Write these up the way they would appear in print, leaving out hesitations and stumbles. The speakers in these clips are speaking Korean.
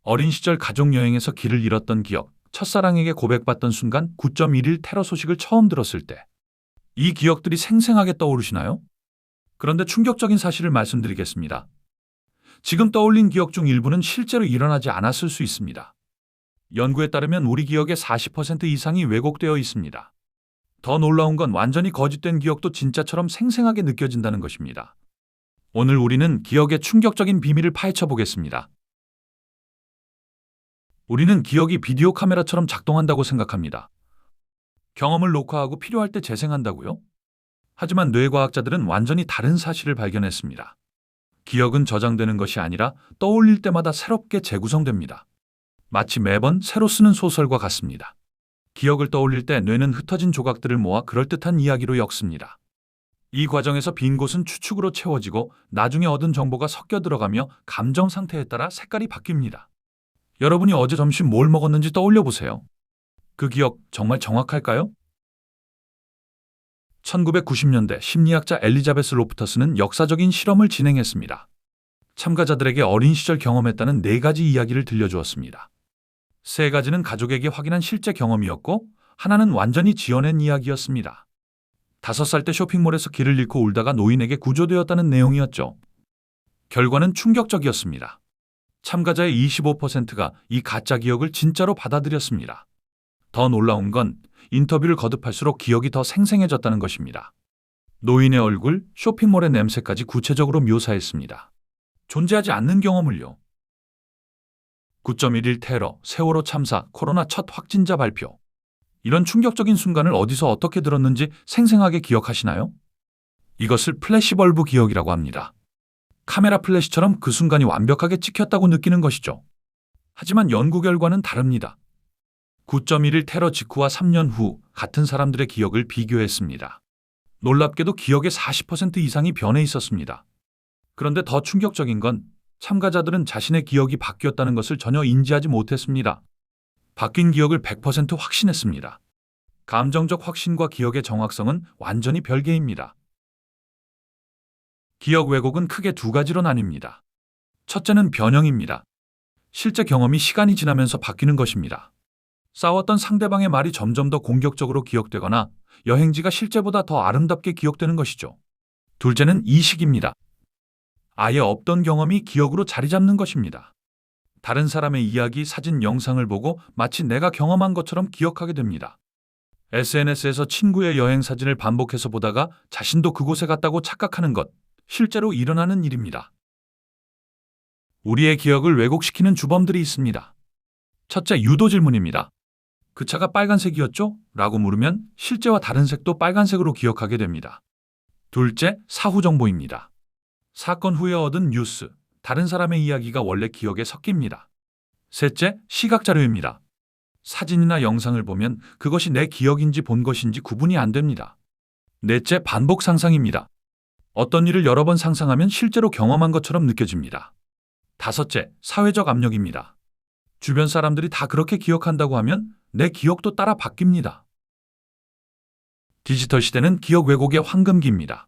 어린 시절 가족여행에서 길을 잃었던 기억, 첫사랑에게 고백받던 순간 9.11 테러 소식을 처음 들었을 때, 이 기억들이 생생하게 떠오르시나요? 그런데 충격적인 사실을 말씀드리겠습니다. 지금 떠올린 기억 중 일부는 실제로 일어나지 않았을 수 있습니다. 연구에 따르면 우리 기억의 40% 이상이 왜곡되어 있습니다. 더 놀라운 건 완전히 거짓된 기억도 진짜처럼 생생하게 느껴진다는 것입니다. 오늘 우리는 기억의 충격적인 비밀을 파헤쳐 보겠습니다. 우리는 기억이 비디오 카메라처럼 작동한다고 생각합니다. 경험을 녹화하고 필요할 때 재생한다고요? 하지만 뇌과학자들은 완전히 다른 사실을 발견했습니다. 기억은 저장되는 것이 아니라 떠올릴 때마다 새롭게 재구성됩니다. 마치 매번 새로 쓰는 소설과 같습니다. 기억을 떠올릴 때 뇌는 흩어진 조각들을 모아 그럴듯한 이야기로 엮습니다. 이 과정에서 빈 곳은 추측으로 채워지고 나중에 얻은 정보가 섞여 들어가며 감정 상태에 따라 색깔이 바뀝니다. 여러분이 어제 점심 뭘 먹었는지 떠올려 보세요. 그 기억 정말 정확할까요? 1990년대 심리학자 엘리자베스 로프터스는 역사적인 실험을 진행했습니다. 참가자들에게 어린 시절 경험했다는 4가지 이야기를 들려주었습니다. 3가지는 가족에게 확인한 실제 경험이었고, 하나는 완전히 지어낸 이야기였습니다. 5살 때 쇼핑몰에서 길을 잃고 울다가 노인에게 구조되었다는 내용이었죠. 결과는 충격적이었습니다. 참가자의 25%가 이 가짜 기억을 진짜로 받아들였습니다. 더 놀라운 건 인터뷰를 거듭할수록 기억이 더 생생해졌다는 것입니다. 노인의 얼굴, 쇼핑몰의 냄새까지 구체적으로 묘사했습니다. 존재하지 않는 경험을요. 9.11 테러, 세월호 참사, 코로나 첫 확진자 발표. 이런 충격적인 순간을 어디서 어떻게 들었는지 생생하게 기억하시나요? 이것을 플래시벌브 기억이라고 합니다. 카메라 플래시처럼 그 순간이 완벽하게 찍혔다고 느끼는 것이죠. 하지만 연구 결과는 다릅니다. 9.11 테러 직후와 3년 후 같은 사람들의 기억을 비교했습니다. 놀랍게도 기억의 40% 이상이 변해 있었습니다. 그런데 더 충격적인 건 참가자들은 자신의 기억이 바뀌었다는 것을 전혀 인지하지 못했습니다. 바뀐 기억을 100% 확신했습니다. 감정적 확신과 기억의 정확성은 완전히 별개입니다. 기억 왜곡은 크게 2가지로 나뉩니다. 첫째는 변형입니다. 실제 경험이 시간이 지나면서 바뀌는 것입니다. 싸웠던 상대방의 말이 점점 더 공격적으로 기억되거나 여행지가 실제보다 더 아름답게 기억되는 것이죠. 둘째는 이식입니다. 아예 없던 경험이 기억으로 자리 잡는 것입니다. 다른 사람의 이야기, 사진, 영상을 보고 마치 내가 경험한 것처럼 기억하게 됩니다. SNS에서 친구의 여행 사진을 반복해서 보다가 자신도 그곳에 갔다고 착각하는 것, 실제로 일어나는 일입니다. 우리의 기억을 왜곡시키는 주범들이 있습니다. 첫째, 유도 질문입니다. 그 차가 빨간색이었죠? 라고 물으면 실제와 다른 색도 빨간색으로 기억하게 됩니다. 둘째, 사후 정보입니다. 사건 후에 얻은 뉴스, 다른 사람의 이야기가 원래 기억에 섞입니다. 셋째, 시각 자료입니다. 사진이나 영상을 보면 그것이 내 기억인지 본 것인지 구분이 안 됩니다. 넷째, 반복 상상입니다. 어떤 일을 여러 번 상상하면 실제로 경험한 것처럼 느껴집니다. 다섯째, 사회적 압력입니다. 주변 사람들이 다 그렇게 기억한다고 하면 내 기억도 따라 바뀝니다. 디지털 시대는 기억 왜곡의 황금기입니다.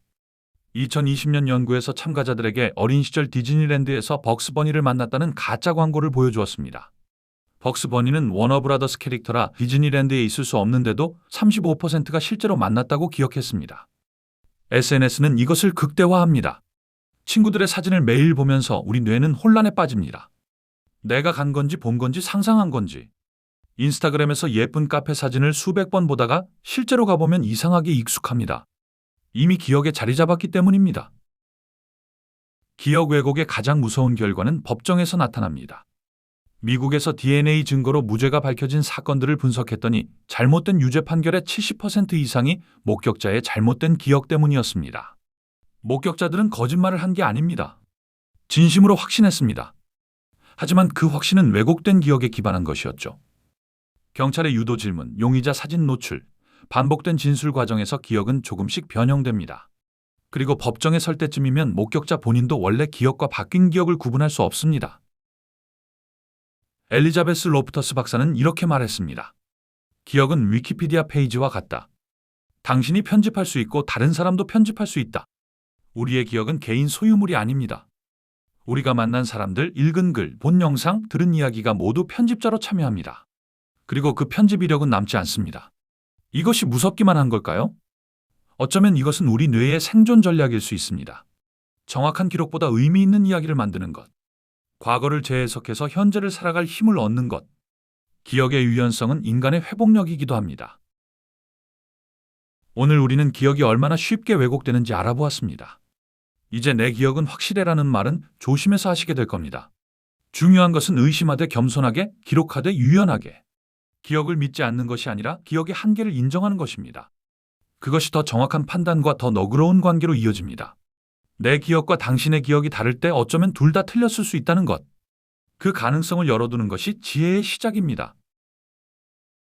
2020년 연구에서 참가자들에게 어린 시절 디즈니랜드에서 벅스버니를 만났다는 가짜 광고를 보여주었습니다. 벅스버니는 워너브라더스 캐릭터라 디즈니랜드에 있을 수 없는데도 35%가 실제로 만났다고 기억했습니다. SNS는 이것을 극대화합니다. 친구들의 사진을 매일 보면서 우리 뇌는 혼란에 빠집니다. 내가 간 건지 본 건지 상상한 건지. 인스타그램에서 예쁜 카페 사진을 수백 번 보다가 실제로 가보면 이상하게 익숙합니다. 이미 기억에 자리 잡았기 때문입니다. 기억 왜곡의 가장 무서운 결과는 법정에서 나타납니다. 미국에서 DNA 증거로 무죄가 밝혀진 사건들을 분석했더니 잘못된 유죄 판결의 70% 이상이 목격자의 잘못된 기억 때문이었습니다. 목격자들은 거짓말을 한 게 아닙니다. 진심으로 확신했습니다. 하지만 그 확신은 왜곡된 기억에 기반한 것이었죠. 경찰의 유도 질문, 용의자 사진 노출, 반복된 진술 과정에서 기억은 조금씩 변형됩니다. 그리고 법정에 설 때쯤이면 목격자 본인도 원래 기억과 바뀐 기억을 구분할 수 없습니다. 엘리자베스 로프터스 박사는 이렇게 말했습니다. 기억은 위키피디아 페이지와 같다. 당신이 편집할 수 있고 다른 사람도 편집할 수 있다. 우리의 기억은 개인 소유물이 아닙니다. 우리가 만난 사람들, 읽은 글, 본 영상, 들은 이야기가 모두 편집자로 참여합니다. 그리고 그 편집 이력은 남지 않습니다. 이것이 무섭기만 한 걸까요? 어쩌면 이것은 우리 뇌의 생존 전략일 수 있습니다. 정확한 기록보다 의미 있는 이야기를 만드는 것. 과거를 재해석해서 현재를 살아갈 힘을 얻는 것. 기억의 유연성은 인간의 회복력이기도 합니다. 오늘 우리는 기억이 얼마나 쉽게 왜곡되는지 알아보았습니다. 이제 내 기억은 확실해라는 말은 조심해서 하시게 될 겁니다. 중요한 것은 의심하되 겸손하게, 기록하되 유연하게. 기억을 믿지 않는 것이 아니라 기억의 한계를 인정하는 것입니다. 그것이 더 정확한 판단과 더 너그러운 관계로 이어집니다. 내 기억과 당신의 기억이 다를 때 어쩌면 둘 다 틀렸을 수 있다는 것. 그 가능성을 열어두는 것이 지혜의 시작입니다.